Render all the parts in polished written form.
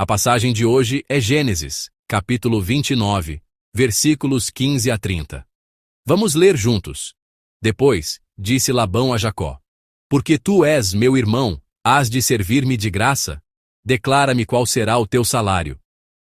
A passagem de hoje é Gênesis, capítulo 29, versículos 15 a 30. Vamos ler juntos. Depois, disse Labão a Jacó: Porque tu és meu irmão, hás de servir-me de graça? Declara-me qual será o teu salário.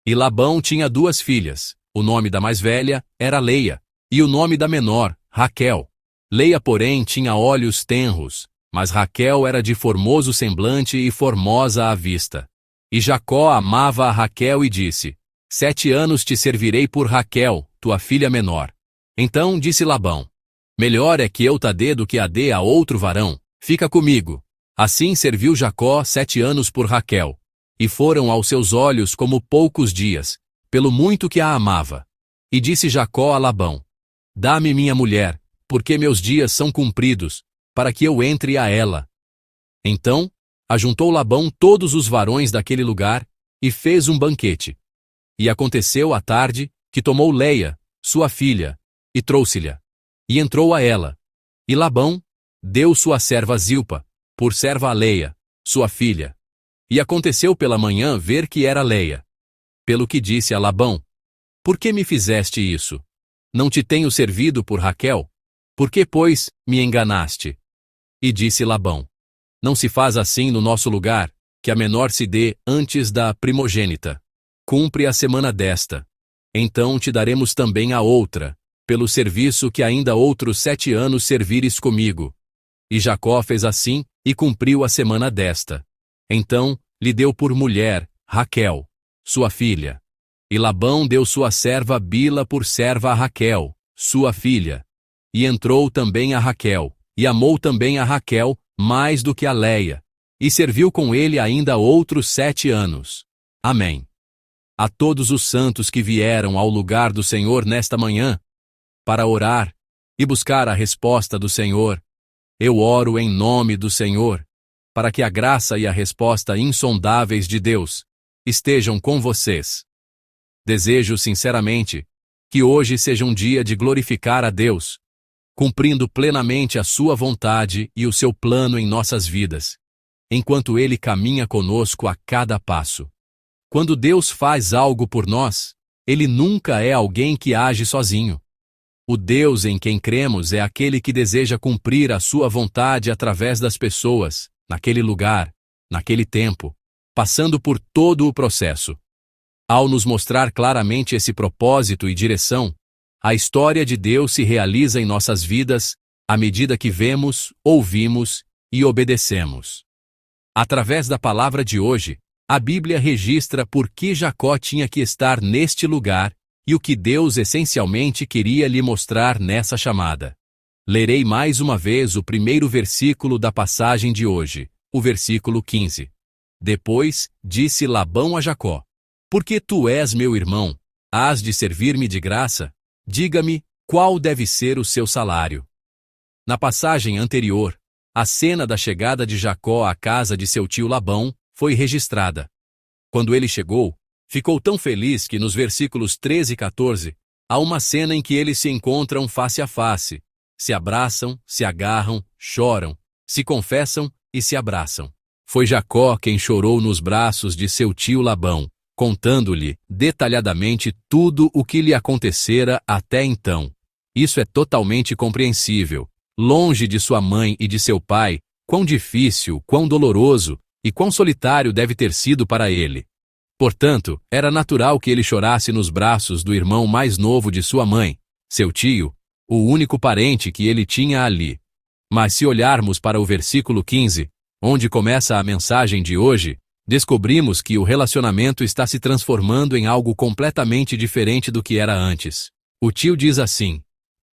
E Labão tinha 2 filhas. O nome da mais velha era Leia, e o nome da menor, Raquel. Leia, porém, tinha olhos tenros, mas Raquel era de formoso semblante e formosa à vista. E Jacó amava a Raquel e disse: 7 anos te servirei por Raquel, tua filha menor. Então disse Labão: Melhor é que eu ta dê do que a dê a outro varão. Fica comigo. Assim serviu Jacó 7 anos por Raquel. E foram aos seus olhos como poucos dias, pelo muito que a amava. E disse Jacó a Labão: Dá-me minha mulher, porque meus dias são cumpridos, para que eu entre a ela. Então ajuntou Labão todos os varões daquele lugar, e fez um banquete. E aconteceu à tarde, que tomou Leia, sua filha, e trouxe-lhe. E entrou a ela. E Labão deu sua serva Zilpa, por serva a Leia, sua filha. E aconteceu pela manhã ver que era Leia. Pelo que disse a Labão: Por que me fizeste isso? Não te tenho servido por Raquel? Por que, pois, me enganaste? E disse Labão: Não se faz assim no nosso lugar, que a menor se dê antes da primogênita. Cumpre a semana desta. Então te daremos também a outra, pelo serviço que ainda outros 7 anos servires comigo. E Jacó fez assim, e cumpriu a semana desta. Então lhe deu por mulher Raquel, sua filha. E Labão deu sua serva Bila por serva a Raquel, sua filha. E entrou também a Raquel, e amou também a Raquel mais do que a Leia, e serviu com ele ainda outros 7 anos. Amém. A todos os santos que vieram ao lugar do Senhor nesta manhã, para orar e buscar a resposta do Senhor, eu oro em nome do Senhor, para que a graça e a resposta insondáveis de Deus estejam com vocês. Desejo sinceramente que hoje seja um dia de glorificar a Deus, cumprindo plenamente a sua vontade e o seu plano em nossas vidas, enquanto Ele caminha conosco a cada passo. Quando Deus faz algo por nós, Ele nunca é alguém que age sozinho. O Deus em quem cremos é aquele que deseja cumprir a sua vontade através das pessoas, naquele lugar, naquele tempo, passando por todo o processo. Ao nos mostrar claramente esse propósito e direção, a história de Deus se realiza em nossas vidas à medida que vemos, ouvimos e obedecemos. Através da palavra de hoje, a Bíblia registra por que Jacó tinha que estar neste lugar e o que Deus essencialmente queria lhe mostrar nessa chamada. Lerei mais uma vez o primeiro versículo da passagem de hoje, o versículo 15. Depois, disse Labão a Jacó: Porque tu és meu irmão, hás de servir-me de graça? Diga-me, qual deve ser o seu salário? Na passagem anterior, a cena da chegada de Jacó à casa de seu tio Labão foi registrada. Quando ele chegou, ficou tão feliz que nos versículos 13 e 14, há uma cena em que eles se encontram face a face, se abraçam, se agarram, choram, se confessam e se abraçam. Foi Jacó quem chorou nos braços de seu tio Labão, contando-lhe detalhadamente tudo o que lhe acontecera até então. Isso é totalmente compreensível. Longe de sua mãe e de seu pai, quão difícil, quão doloroso e quão solitário deve ter sido para ele. Portanto, era natural que ele chorasse nos braços do irmão mais novo de sua mãe, seu tio, o único parente que ele tinha ali. Mas se olharmos para o versículo 15, onde começa a mensagem de hoje, descobrimos que o relacionamento está se transformando em algo completamente diferente do que era antes. O tio diz assim: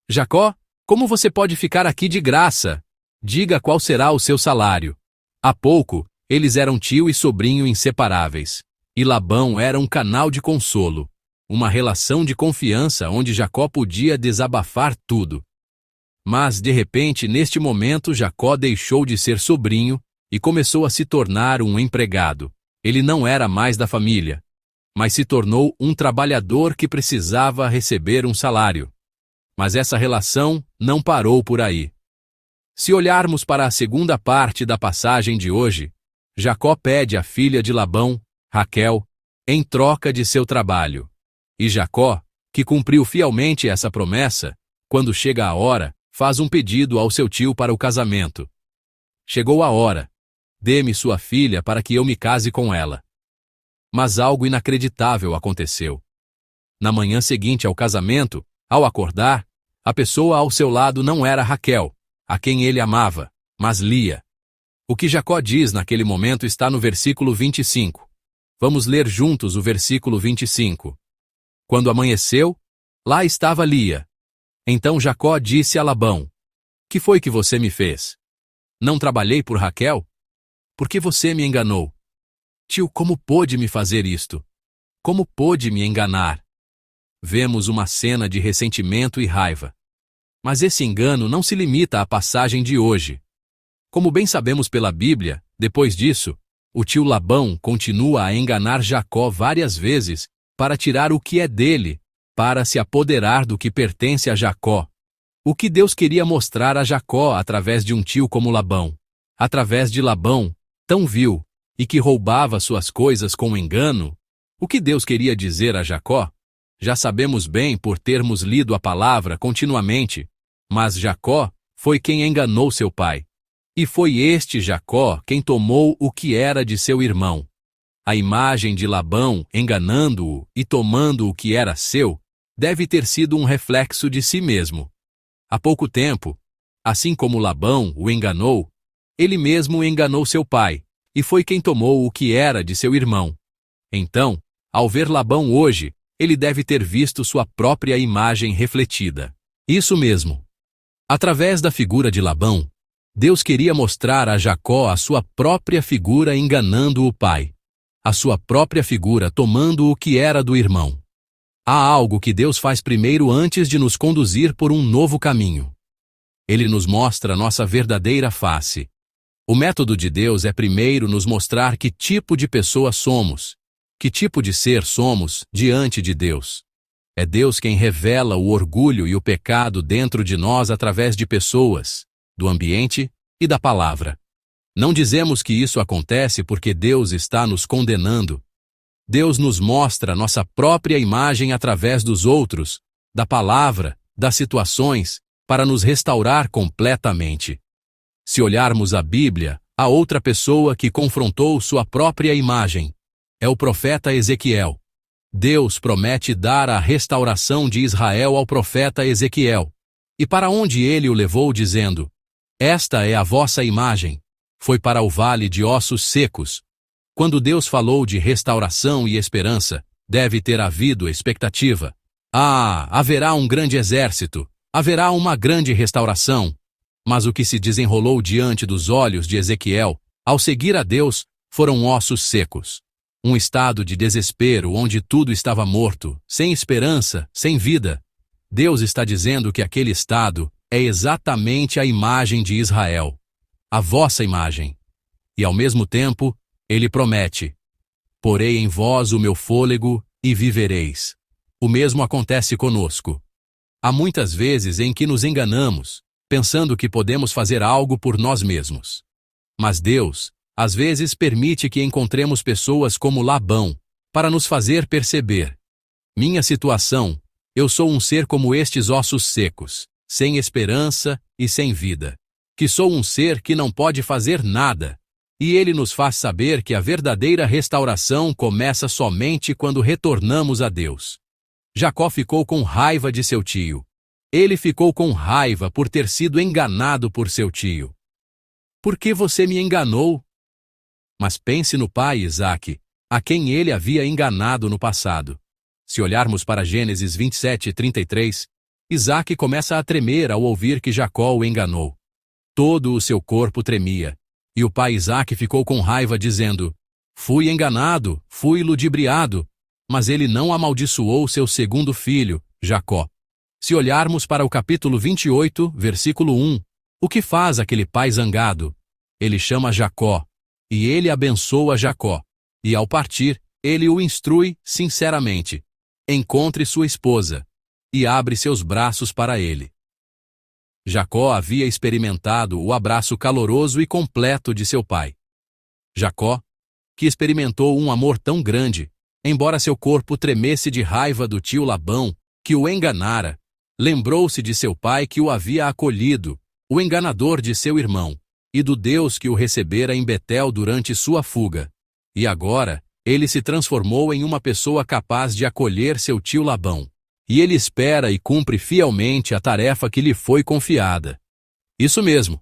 Jacó, como você pode ficar aqui de graça? Diga qual será o seu salário. Há pouco, eles eram tio e sobrinho inseparáveis. E Labão era um canal de consolo, uma relação de confiança onde Jacó podia desabafar tudo. Mas, de repente, neste momento, Jacó deixou de ser sobrinho e começou a se tornar um empregado. Ele não era mais da família, mas se tornou um trabalhador que precisava receber um salário. Mas essa relação não parou por aí. Se olharmos para a segunda parte da passagem de hoje, Jacó pede a filha de Labão, Raquel, em troca de seu trabalho. E Jacó, que cumpriu fielmente essa promessa, quando chega a hora, faz um pedido ao seu tio para o casamento. Chegou a hora. Dê-me sua filha para que eu me case com ela. Mas algo inacreditável aconteceu. Na manhã seguinte ao casamento, ao acordar, a pessoa ao seu lado não era Raquel, a quem ele amava, mas Lia. O que Jacó diz naquele momento está no versículo 25. Vamos ler juntos o versículo 25. Quando amanheceu, lá estava Lia. Então Jacó disse a Labão: Que foi que você me fez? Não trabalhei por Raquel? Por que você me enganou? Tio, como pôde me fazer isto? Como pôde me enganar? Vemos uma cena de ressentimento e raiva. Mas esse engano não se limita à passagem de hoje. Como bem sabemos pela Bíblia, depois disso, o tio Labão continua a enganar Jacó várias vezes para tirar o que é dele, para se apoderar do que pertence a Jacó. O que Deus queria mostrar a Jacó através de um tio como Labão, através de Labão, tão vil, e que roubava suas coisas com engano, o que Deus queria dizer a Jacó? Já sabemos bem por termos lido a palavra continuamente, mas Jacó foi quem enganou seu pai. E foi este Jacó quem tomou o que era de seu irmão. A imagem de Labão enganando-o e tomando o que era seu deve ter sido um reflexo de si mesmo. Há pouco tempo, assim como Labão o enganou, ele mesmo enganou seu pai, e foi quem tomou o que era de seu irmão. Então, ao ver Labão hoje, ele deve ter visto sua própria imagem refletida. Isso mesmo. Através da figura de Labão, Deus queria mostrar a Jacó a sua própria figura enganando o pai, a sua própria figura tomando o que era do irmão. Há algo que Deus faz primeiro antes de nos conduzir por um novo caminho. Ele nos mostra nossa verdadeira face. O método de Deus é primeiro nos mostrar que tipo de pessoa somos, que tipo de ser somos diante de Deus. É Deus quem revela o orgulho e o pecado dentro de nós através de pessoas, do ambiente e da palavra. Não dizemos que isso acontece porque Deus está nos condenando. Deus nos mostra nossa própria imagem através dos outros, da palavra, das situações, para nos restaurar completamente. Se olharmos a Bíblia, há outra pessoa que confrontou sua própria imagem. É o profeta Ezequiel. Deus promete dar a restauração de Israel ao profeta Ezequiel. E para onde ele o levou dizendo: Esta é a vossa imagem. Foi para o vale de ossos secos. Quando Deus falou de restauração e esperança, deve ter havido expectativa. Haverá um grande exército, haverá uma grande restauração. Mas o que se desenrolou diante dos olhos de Ezequiel, ao seguir a Deus, foram ossos secos. Um estado de desespero onde tudo estava morto, sem esperança, sem vida. Deus está dizendo que aquele estado é exatamente a imagem de Israel, a vossa imagem. E ao mesmo tempo, ele promete: porei em vós o meu fôlego e vivereis. O mesmo acontece conosco. Há muitas vezes em que nos enganamos, pensando que podemos fazer algo por nós mesmos. Mas Deus, às vezes, permite que encontremos pessoas como Labão, para nos fazer perceber: minha situação, eu sou um ser como estes ossos secos, sem esperança e sem vida. Que sou um ser que não pode fazer nada. E ele nos faz saber que a verdadeira restauração começa somente quando retornamos a Deus. Jacó ficou com raiva de seu tio. Ele ficou com raiva por ter sido enganado por seu tio. Por que você me enganou? Mas pense no pai Isaque, a quem ele havia enganado no passado. Se olharmos para Gênesis 27:33, Isaque começa a tremer ao ouvir que Jacó o enganou. Todo o seu corpo tremia, e o pai Isaque ficou com raiva dizendo: fui enganado, fui ludibriado. Mas ele não amaldiçoou seu segundo filho, Jacó. Se olharmos para o capítulo 28, versículo 1, o que faz aquele pai zangado? Ele chama Jacó, e ele abençoa Jacó. E ao partir, ele o instrui sinceramente: encontre sua esposa, e abre seus braços para ele. Jacó havia experimentado o abraço caloroso e completo de seu pai. Jacó, que experimentou um amor tão grande, embora seu corpo tremesse de raiva do tio Labão, que o enganara, lembrou-se de seu pai que o havia acolhido, o enganador de seu irmão, e do Deus que o recebera em Betel durante sua fuga. E agora, ele se transformou em uma pessoa capaz de acolher seu tio Labão. E ele espera e cumpre fielmente a tarefa que lhe foi confiada. Isso mesmo.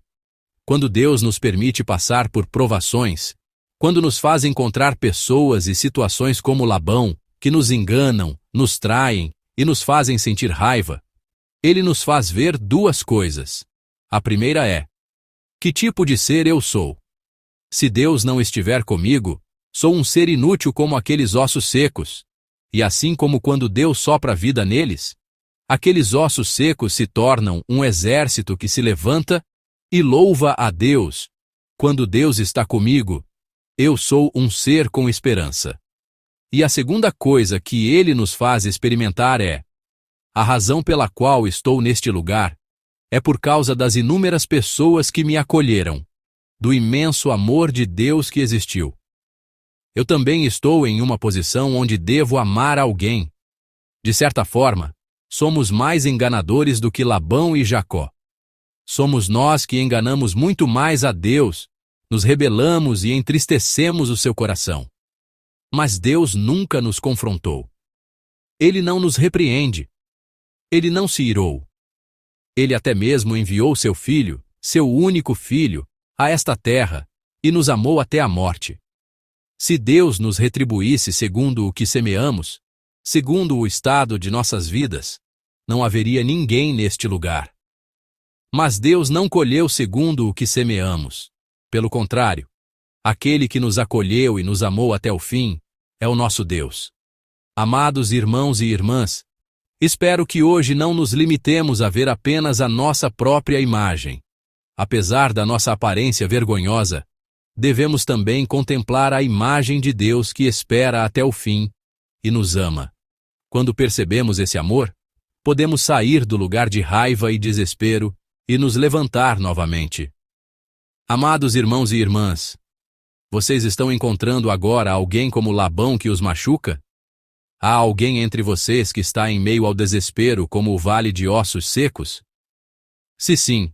Quando Deus nos permite passar por provações, quando nos faz encontrar pessoas e situações como Labão, que nos enganam, nos traem e nos fazem sentir raiva, ele nos faz ver duas coisas. A primeira é: que tipo de ser eu sou? Se Deus não estiver comigo, sou um ser inútil como aqueles ossos secos. E assim como quando Deus sopra vida neles, aqueles ossos secos se tornam um exército que se levanta e louva a Deus. Quando Deus está comigo, eu sou um ser com esperança. E a segunda coisa que ele nos faz experimentar é: a razão pela qual estou neste lugar é por causa das inúmeras pessoas que me acolheram, do imenso amor de Deus que existiu. Eu também estou em uma posição onde devo amar alguém. De certa forma, somos mais enganadores do que Labão e Jacó. Somos nós que enganamos muito mais a Deus, nos rebelamos e entristecemos o seu coração. Mas Deus nunca nos confrontou. Ele não nos repreende. Ele não se irou. Ele até mesmo enviou seu filho, seu único filho, a esta terra, e nos amou até a morte. Se Deus nos retribuísse segundo o que semeamos, segundo o estado de nossas vidas, não haveria ninguém neste lugar. Mas Deus não colheu segundo o que semeamos. Pelo contrário, aquele que nos acolheu e nos amou até o fim é o nosso Deus. Amados irmãos e irmãs, espero que hoje não nos limitemos a ver apenas a nossa própria imagem. Apesar da nossa aparência vergonhosa, devemos também contemplar a imagem de Deus que espera até o fim e nos ama. Quando percebemos esse amor, podemos sair do lugar de raiva e desespero e nos levantar novamente. Amados irmãos e irmãs, vocês estão encontrando agora alguém como Labão que os machuca? Há alguém entre vocês que está em meio ao desespero como o vale de ossos secos? Se sim,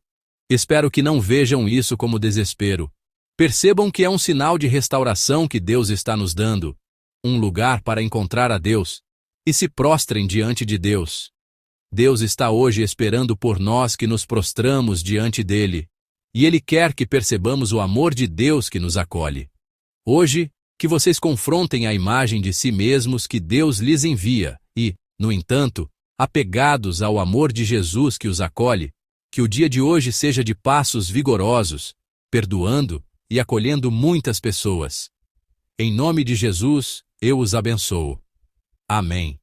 espero que não vejam isso como desespero. Percebam que é um sinal de restauração que Deus está nos dando, um lugar para encontrar a Deus, e se prostrem diante de Deus. Deus está hoje esperando por nós que nos prostramos diante dele, e Ele quer que percebamos o amor de Deus que nos acolhe. Hoje, que vocês confrontem a imagem de si mesmos que Deus lhes envia e, no entanto, apegados ao amor de Jesus que os acolhe, que o dia de hoje seja de passos vigorosos, perdoando e acolhendo muitas pessoas. Em nome de Jesus, eu os abençoo. Amém.